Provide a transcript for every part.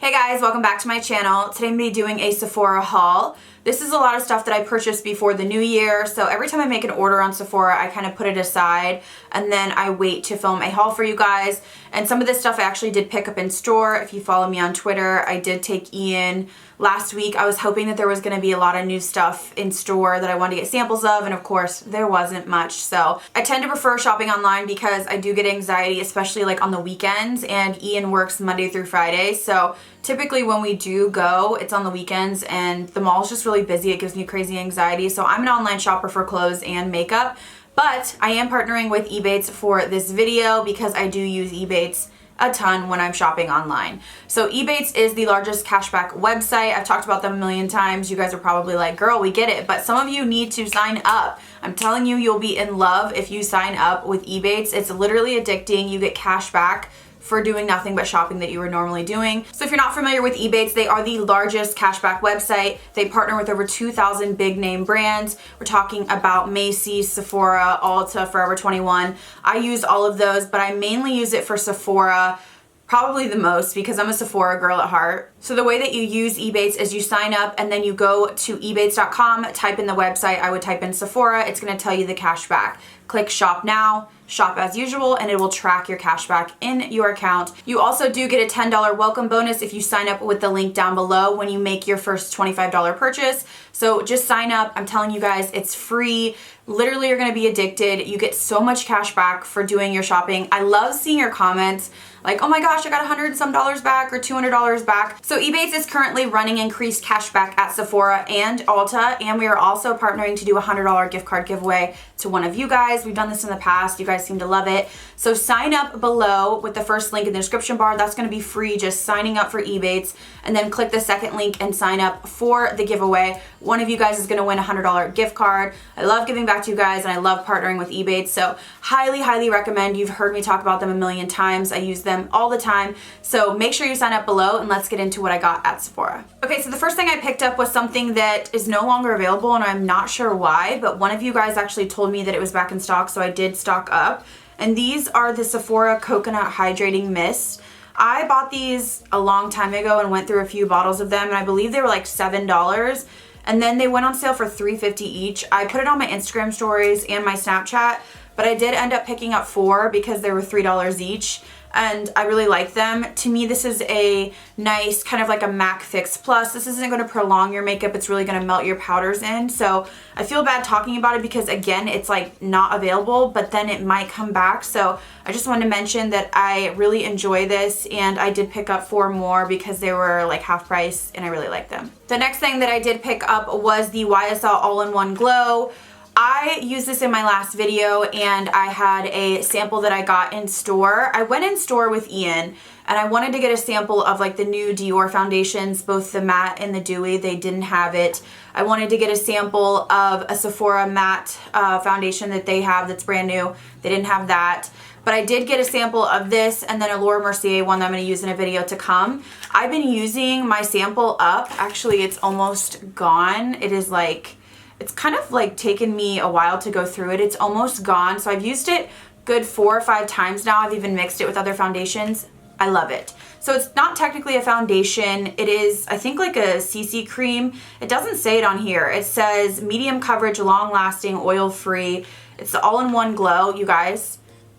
Hey guys, welcome back to my channel. Today I'm going to be doing a Sephora haul. This is a lot of stuff that I purchased before the new year, so every time I make an order on Sephora, I kind of put it aside and then I wait to film a haul for you guys. And some of this stuff I actually did pick up in store. If you follow me on Twitter, I did take Ian last week. I was hoping that there was going to be a lot of new stuff in store that I wanted to get samples of, and of course there wasn't much. So I tend to prefer shopping online because I do get anxiety, especially like on the weekends, and Ian works Monday through Friday. So typically when we do go, it's on the weekends and the mall's just really busy. It gives me crazy anxiety. So I'm an online shopper for clothes and makeup, but I am partnering with Ebates for this video because I do use Ebates a ton when I'm shopping online. So Ebates is the largest cashback website. I've talked about them a million times. You guys are probably like, girl, we get it, but some of you need to sign up. I'm telling you, you'll be in love if you sign up with Ebates. It's literally addicting. You get cash back for doing nothing but shopping that you were normally doing. So if you're not familiar with Ebates, they are the largest cashback website. They partner with over 2,000 big name brands. We're talking about Macy's, Sephora, Ulta, Forever 21. I use all of those, but I mainly use it for Sephora, probably the most because I'm a Sephora girl at heart. So the way that you use Ebates is you sign up and then you go to ebates.com, type in the website. I would type in Sephora. It's going to tell you the cash back. Click shop now, shop as usual, and it will track your cash back in your account. You also do get a $10 welcome bonus if you sign up with the link down below when you make your first $25 purchase. So just sign up. I'm telling you guys, it's free. Literally, you're going to be addicted. You get so much cash back for doing your shopping. I love seeing your comments like, oh my gosh, I got $100 and some back or $200 back. So Ebates is currently running increased cash back at Sephora and Ulta, and we are also partnering to do a $100 gift card giveaway to one of you guys. We've done this in the past. You guys seem to love it. So sign up below with the first link in the description bar. That's going to be free, just signing up for Ebates, and then click the second link and sign up for the giveaway. One of you guys is going to win a $100 gift card. I love giving back to you guys, and I love partnering with Ebates, so highly, highly recommend. You've heard me talk about them a million times. I use them all the time, so make sure you sign up below, and let's get into what I got at Sephora. Okay, so the first thing I picked up was something that is no longer available, and I'm not sure why, but one of you guys actually told me that it was back in stock, so I did stock up. And these are the Sephora Coconut Hydrating Mist. I bought these a long time ago and went through a few bottles of them, and I believe they were like $7. And then they went on sale for $3.50 each. I put it on my Instagram stories and my Snapchat, but I did end up picking up 4 because they were $3 each. And I really like them. To me, this is a nice kind of like a MAC Fix Plus. This isn't going to prolong your makeup. It's really going to melt your powders in. So I feel bad talking about it because, again, it's like not available, but then it might come back. So I just wanted to mention that I really enjoy this, and I did pick up 4 more because they were like half price and I really like them. The next thing that I did pick up was the YSL All-in-One Glow. I used this in my last video, and I had a sample that I got in store. I went in store with Ian and I wanted to get a sample of like the new Dior foundations, both the matte and the dewy. They didn't have it. I wanted to get a sample of a Sephora matte foundation that they have that's brand new. They didn't have that. But I did get a sample of this, and then a Laura Mercier one that I'm going to use in a video to come. I've been using my sample up. Actually, it's almost gone. It is like, it's kind of like taken me a while to go through it. It's almost gone. So I've used it good 4 or 5 times now. I've even mixed it with other foundations. I love it. So it's not technically a foundation. It is, I think, like a CC cream. It doesn't say it on here. It says medium coverage, long lasting, oil free. It's the all-in-one glow, you guys.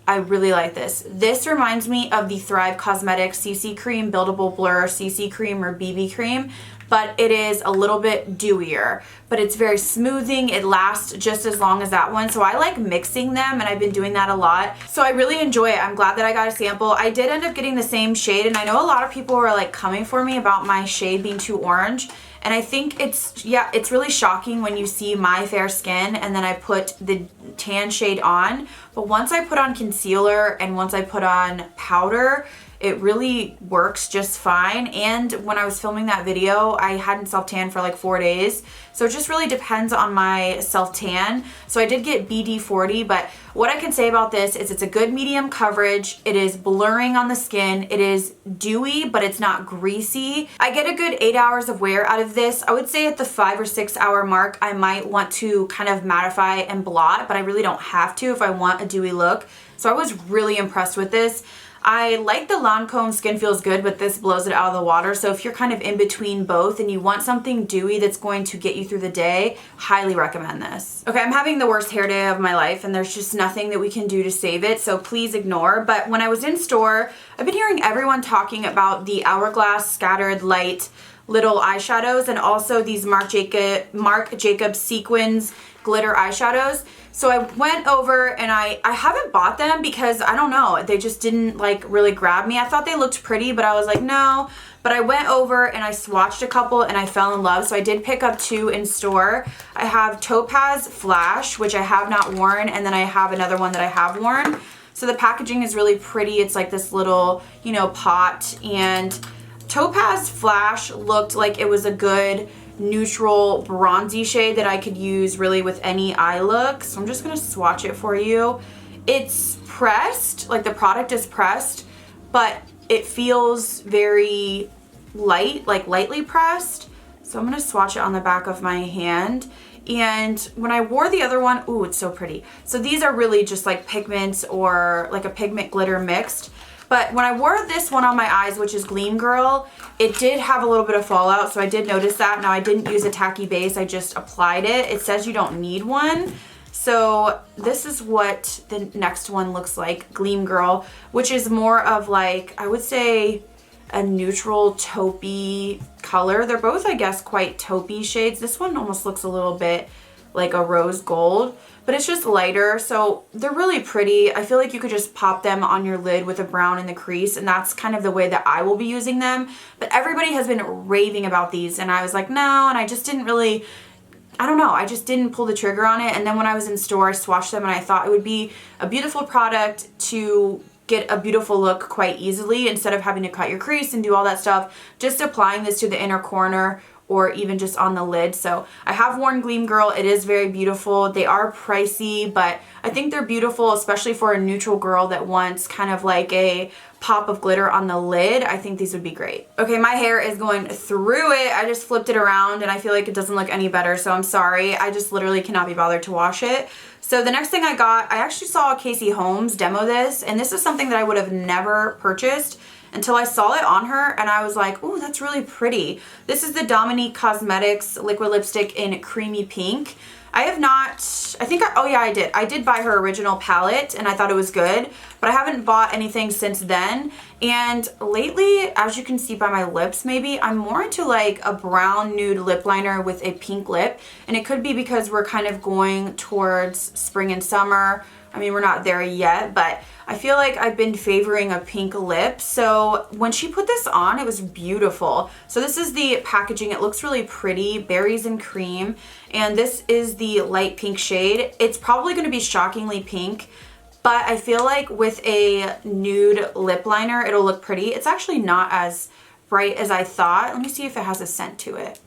I really like this. This reminds me of the Thrive Cosmetics CC cream, buildable blur CC cream or BB cream, but it is a little bit dewier, but it's very smoothing. It lasts just as long as that one. So I like mixing them, and I've been doing that a lot. So I really enjoy it. I'm glad that I got a sample. I did end up getting the same shade, and I know a lot of people were like coming for me about my shade being too orange. And I think it's, yeah, it's really shocking when you see my fair skin and then I put the tan shade on. But once I put on concealer and once I put on powder, it really works just fine. And when I was filming that video, I hadn't self-tanned for like 4 days. So it just really depends on my self-tan. So I did get BD40, but what I can say about this is it's a good medium coverage. It is blurring on the skin. It is dewy, but it's not greasy. I get a good 8 hours of wear out of this. I would say at the 5 or 6 hour mark, I might want to kind of mattify and blot, but I really don't have to if I want a dewy look. So I was really impressed with this. I like the Lancome Skin Feels Good, but this blows it out of the water. So if you're kind of in between both and you want something dewy that's going to get you through the day, highly recommend this. Okay, I'm having the worst hair day of my life and there's just nothing that we can do to save it, so please ignore. But when I was in store, I've been hearing everyone talking about the Hourglass Scattered Light little eyeshadows and also these Marc Jacobs Sequins glitter eyeshadows. So I went over and I haven't bought them because I don't know, they just didn't like really grab me. I thought they looked pretty, but I was like, no. But I went over and I swatched a couple and I fell in love. So I did pick up 2 in store. I have Topaz Flash, which I have not worn, and then I have another one that I have worn. So the packaging is really pretty. It's like this little, you know, pot, and Topaz Flash looked like it was a good neutral bronzy shade that I could use really with any eye look. So I'm just gonna swatch it for you. It's pressed, like the product is pressed, but it feels very light, like lightly pressed. So I'm gonna swatch it on the back of my hand. And when I wore the other one, ooh, it's so pretty. So these are really just like pigments or like a pigment glitter mixed. But when I wore this one on my eyes, which is Gleam Girl, it did have a little bit of fallout, so I did notice that. Now, I didn't use a tacky base, I just applied it. It says you don't need one. So this is what the next one looks like, Gleam Girl, which is more of like, I would say, a neutral taupey color. They're both, I guess, quite taupey shades. This one almost looks a little bit like a rose gold, but it's just lighter, so they're really pretty. I feel like you could just pop them on your lid with a brown in the crease, and that's kind of the way that I will be using them. But everybody has been raving about these, and I was like, no, and I just didn't really, I don't know, I just didn't pull the trigger on it. And then when I was in store, I swatched them, and I thought it would be a beautiful product to get a beautiful look quite easily instead of having to cut your crease and do all that stuff. Just applying this to the inner corner or even just on the lid. So I have worn Gleam Girl. It is very beautiful. They are pricey, but I think they're beautiful, especially for a neutral girl that wants kind of like a pop of glitter on the lid. I think these would be great. Okay, my hair is going through it. I just flipped it around and I feel like it doesn't look any better, so I'm sorry. I just literally cannot be bothered to wash it. So the next thing I got, I actually saw Casey Holmes demo this, and this is something that I would have never purchased until I saw it on her and I was like, ooh, that's really pretty. This is the Dominique Cosmetics liquid lipstick in Creamy Pink. I have not, I think, oh yeah, I did. I did buy her original palette and I thought it was good, but I haven't bought anything since then. And lately, as you can see by my lips maybe, I'm more into like a brown nude lip liner with a pink lip. And it could be because we're kind of going towards spring and summer. I mean, we're not there yet, but I feel like I've been favoring a pink lip. So when she put this on, it was beautiful. So this is the packaging. It looks really pretty, berries and cream. And this is the light pink shade. It's probably going to be shockingly pink, but I feel like with a nude lip liner, it'll look pretty. It's actually not as bright as I thought. Let me see if it has a scent to it.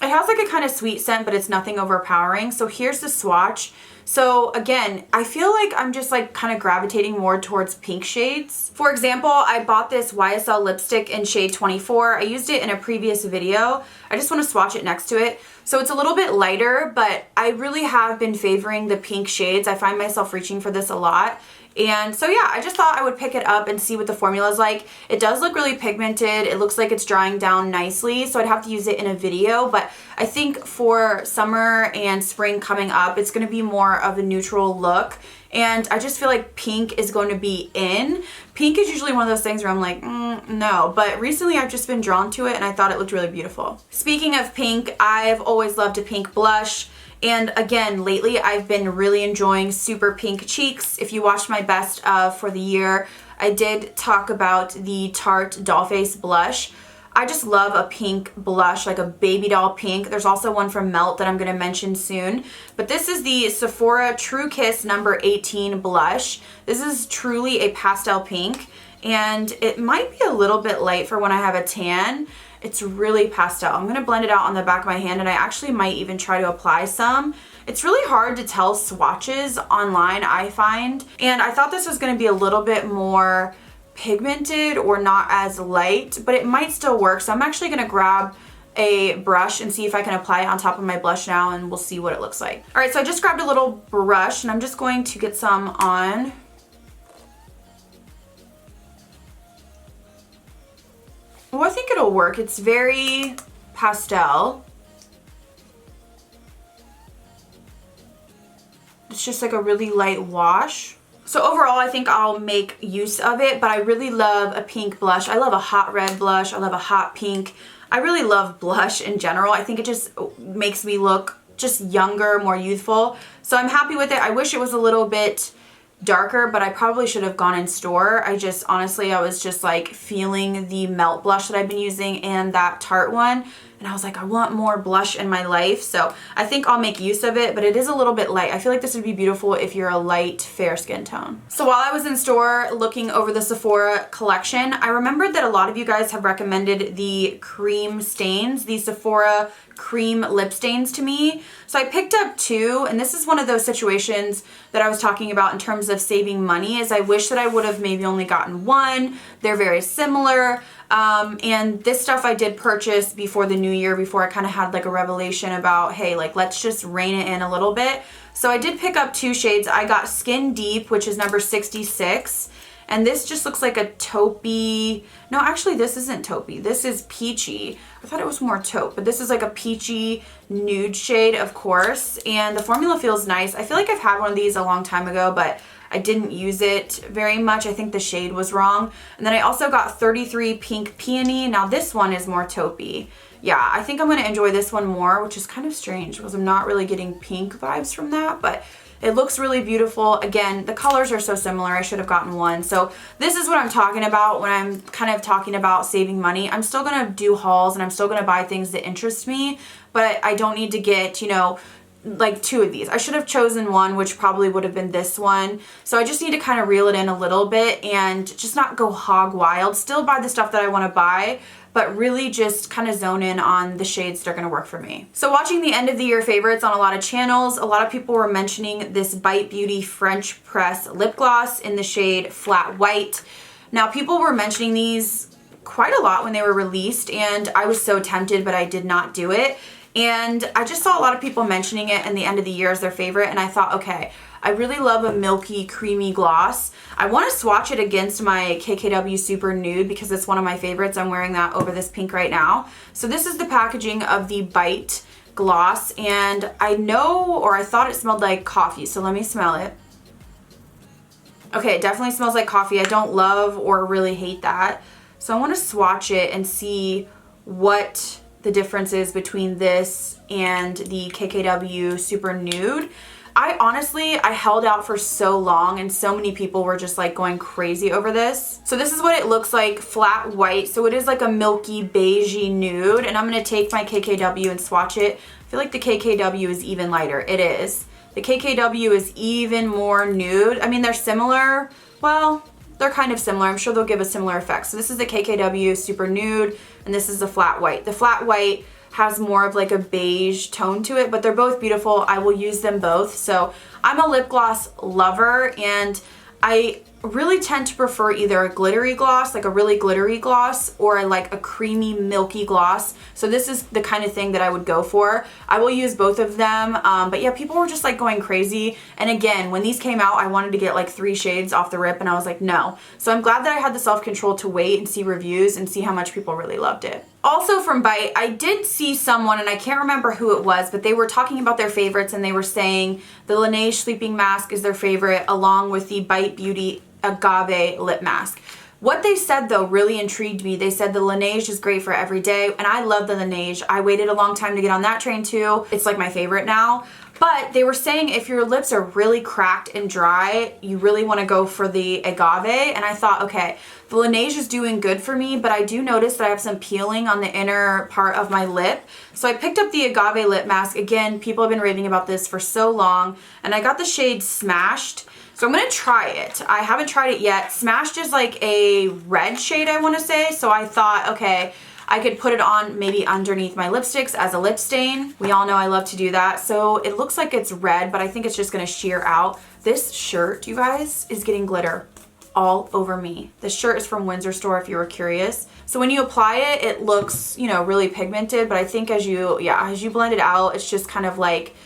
It has like a kind of sweet scent, but it's nothing overpowering. So here's the swatch. So again, I feel like I'm just like kind of gravitating more towards pink shades. For example, I bought this YSL lipstick in shade 24. I used it in a previous video. I just want to swatch it next to it. So it's a little bit lighter, but I really have been favoring the pink shades. I find myself reaching for this a lot. And so yeah, I just thought I would pick it up and see what the formula is like. It does look really pigmented. It looks like it's drying down nicely, so I'd have to use it in a video. But I think for summer and spring coming up, it's going to be more of a neutral look. And I just feel like pink is going to be in. Pink is usually one of those things where I'm like, no. But recently I've just been drawn to it and I thought it looked really beautiful. Speaking of pink, I've always loved a pink blush. And again, lately I've been really enjoying Super Pink Cheeks. If you watched my best of for the year, I did talk about the Tarte Dollface blush. I just love a pink blush, like a baby doll pink. There's also one from Melt that I'm going to mention soon. But this is the Sephora True Kiss number 18 blush. This is truly a pastel pink, and it might be a little bit light for when I have a tan. It's really pastel. I'm going to blend it out on the back of my hand, and I actually might even try to apply some. It's really hard to tell swatches online, I find. And I thought this was going to be a little bit more pigmented or not as light, but it might still work. So I'm actually going to grab a brush and see if I can apply it on top of my blush now, and we'll see what it looks like. All right, so I just grabbed a little brush and I'm just going to get some on Oh, I think it'll work. It's very pastel. It's just like a really light wash. So overall, I think I'll make use of it, but I really love a pink blush. I love a hot red blush. I love a hot pink. I really love blush in general. I think it just makes me look just younger, more youthful. So I'm happy with it. I wish it was a little bit darker, but I probably should have gone in store. Honestly, I was just like feeling the Melt blush that I've been using and that Tarte one. And I was like, I want more blush in my life. So I think I'll make use of it, but it is a little bit light. I feel like this would be beautiful if you're a light, fair skin tone. So while I was in store looking over the Sephora collection, I remembered that a lot of you guys have recommended the cream stains, the Sephora cream lip stains to me. So I picked up 2, and this is one of those situations that I was talking about in terms of saving money, is I wish that I would have maybe only gotten 1. They're very similar. And this stuff I did purchase before the new year, before I kind of had like a revelation about, hey, like let's just rein it in a little bit. So I did pick up 2 shades. I got Skin Deep, which is number 66. And this just looks like a taupey. No, actually this isn't taupey. This is peachy. I thought it was more taupe, but this is like a peachy nude shade, of course. And the formula feels nice. I feel like I've had one of these a long time ago, but I didn't use it very much. I think the shade was wrong. And then I also got 33 Pink Peony. Now this one is more taupey. Yeah, I think I'm going to enjoy this one more, which is kind of strange because I'm not really getting pink vibes from that, but it looks really beautiful. Again, the colors are so similar. I should have gotten 1. So this is what I'm talking about when I'm kind of talking about saving money. I'm still going to do hauls and I'm still going to buy things that interest me, but I don't need to get, you know, like 2 of these. I should have chosen 1, which probably would have been this one. So I just need to kind of reel it in a little bit and just not go hog wild. Still buy the stuff that I want to buy, but really just kind of zone in on the shades that are going to work for me. So watching the end of the year favorites on a lot of channels, a lot of people were mentioning this BabsBeauty French Press lip gloss in the shade Flat White. Now people were mentioning these quite a lot when they were released, and I was so tempted, but I did not do it. And I just saw a lot of people mentioning it in the end of the year as their favorite, and I thought, okay, I really love a milky, creamy gloss. I want to swatch it against my KKW Super Nude because it's one of my favorites. I'm wearing that over this pink right now. So this is the packaging of the Bite gloss, and I know, or I thought it smelled like coffee, so let me smell it. Okay, it definitely smells like coffee. I don't love or really hate that. So I want to swatch it and see what the difference is between this and the KKW Super Nude. I held out for so long and so many people were just like going crazy over this. So this is what it looks like, Flat White. So it is like a milky beigey nude, and I'm gonna take my KKW and swatch it. I feel like the KKW is even lighter. It is. The KKW is even more nude. I mean, they're similar. Well, they're kind of similar. I'm sure they'll give a similar effect. So this is the KKW Super Nude, and this is the Flat White. The Flat White has more of like a beige tone to it, but they're both beautiful. I will use them both. So I'm a lip gloss lover, and I really tend to prefer either a glittery gloss, like a really glittery gloss, or like a creamy, milky gloss. So this is the kind of thing that I would go for. I will use both of them, but yeah, people were just like going crazy. And again, when these came out, I wanted to get like 3 shades off the rip, and I was like, no. So I'm glad that I had the self-control to wait and see reviews and see how much people really loved it. Also from Bite, I did see someone, and I can't remember who it was, but they were talking about their favorites, and they were saying the Laneige Sleeping Mask is their favorite, along with the BabsBeauty Agave Lip Mask. What they said though really intrigued me. They said the Laneige is great for every day, and I love the Laneige. I waited a long time to get on that train too. It's like my favorite now. But they were saying if your lips are really cracked and dry, you really want to go for the Agave. And I thought, okay, the Laneige is doing good for me, but I do notice that I have some peeling on the inner part of my lip. So I picked up the Agave Lip Mask. Again, people have been raving about this for so long, and I got the shade Smashed. So I'm going to try it. I haven't tried it yet. Smashed is like a red shade, I want to say. So I thought, okay, I could put it on maybe underneath my lipsticks as a lip stain. We all know I love to do that. So it looks like it's red, but I think it's just going to sheer out. This shirt, you guys, is getting glitter all over me. This shirt is from Windsor Store if you were curious. So when you apply it, it looks, you know, really pigmented, but I think as you blend it out, it's just kind of like,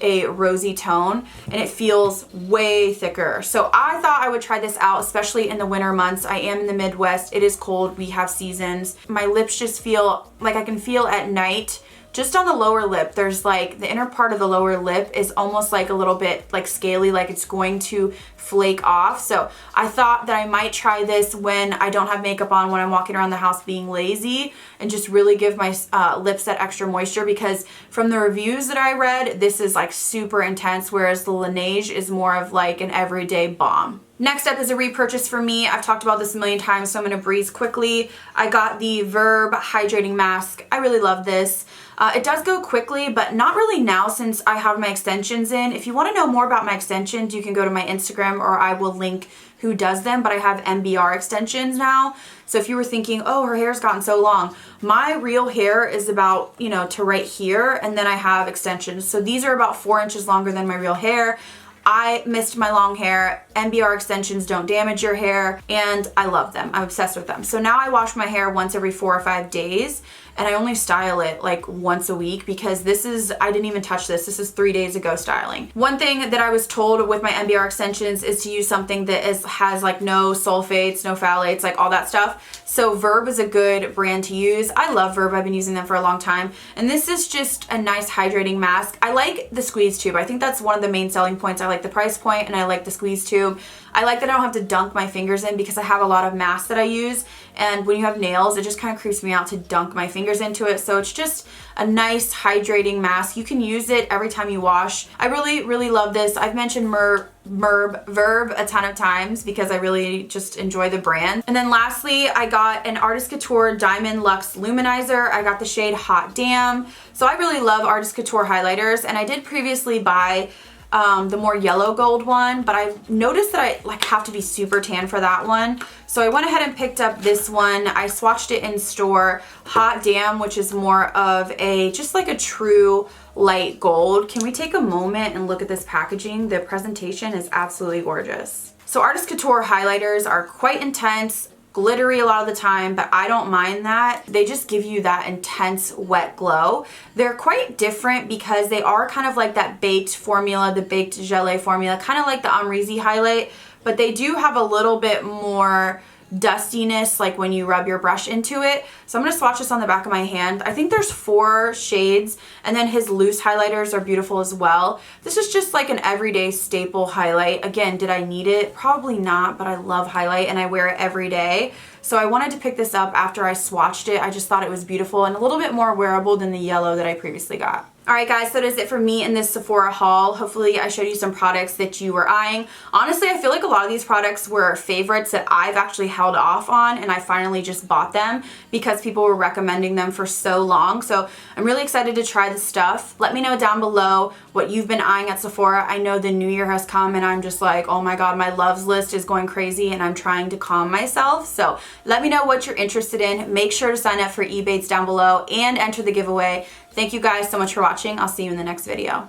a rosy tone, and it feels way thicker. So I thought I would try this out, especially in the winter months. I am in the Midwest. It is cold. We have seasons. My lips just feel like I can feel at night. Just on the lower lip, there's like the inner part of the lower lip is almost like a little bit like scaly, like it's going to flake off. So I thought that I might try this when I don't have makeup on, when I'm walking around the house being lazy, and just really give my lips that extra moisture, because from the reviews that I read, this is like super intense, whereas the Laneige is more of like an everyday balm. Next up is a repurchase for me. I've talked about this a million times, so I'm going to breeze quickly. I got the Verb Hydrating Mask. I really love this. It does go quickly, but not really now since I have my extensions in. If you want to know more about my extensions, you can go to my Instagram, or I will link who does them, but I have MBR extensions now. So if you were thinking, oh, her hair's gotten so long, my real hair is about, you know, to right here, and then I have extensions. So these are about 4 inches longer than my real hair. I missed my long hair. MBR extensions don't damage your hair, and I love them. I'm obsessed with them. So now I wash my hair once every 4 or 5 days, and I only style it like once a week, because this is, I didn't even touch this. This is 3 days ago styling. One thing that I was told with my MBR extensions is to use something that has like no sulfates, no phthalates, like all that stuff. So Verb is a good brand to use. I love Verb. I've been using them for a long time. And this is just a nice hydrating mask. I like the squeeze tube. I think that's one of the main selling points. I like the price point, and I like the squeeze tube. I like that I don't have to dunk my fingers in, because I have a lot of masks that I use, and when you have nails, it just kind of creeps me out to dunk my fingers into it. So it's just a nice hydrating mask. You can use it every time you wash. I really, really love this. I've mentioned Verb a ton of times because I really just enjoy the brand. And then lastly, I got an Artist Couture Diamond Luxe Luminizer. I got the shade Hot Damn. So I really love Artist Couture highlighters, and I did previously buy the more yellow gold one, but I noticed that I like have to be super tan for that one. So I went ahead and picked up this one. I swatched it in store. Hot Damn, which is more of a, just like a true light gold. Can we take a moment and look at this packaging? The presentation is absolutely gorgeous. So Artist Couture highlighters are quite intense, glittery a lot of the time, but I don't mind that. They just give you that intense wet glow. They're quite different because they are kind of like that baked formula, the baked gelée formula, kind of like the Amrezy highlight, but they do have a little bit more dustiness like when you rub your brush into it. So I'm going to swatch this on the back of my hand. I think there's 4 shades, and then his loose highlighters are beautiful as well. This is just like an everyday staple highlight. Again, did I need it? Probably not, but I love highlight and I wear it every day. So I wanted to pick this up after I swatched it. I just thought it was beautiful and a little bit more wearable than the yellow that I previously got. Alright guys, so that is it for me in this Sephora haul. Hopefully I showed you some products that you were eyeing. Honestly, I feel like a lot of these products were favorites that I've actually held off on, and I finally just bought them because people were recommending them for so long. So I'm really excited to try this stuff. Let me know down below what you've been eyeing at Sephora. I know the new year has come and I'm just like, oh my god, my loves list is going crazy and I'm trying to calm myself. So let me know what you're interested in. Make sure to sign up for Ebates down below and enter the giveaway. Thank you guys so much for watching. I'll see you in the next video.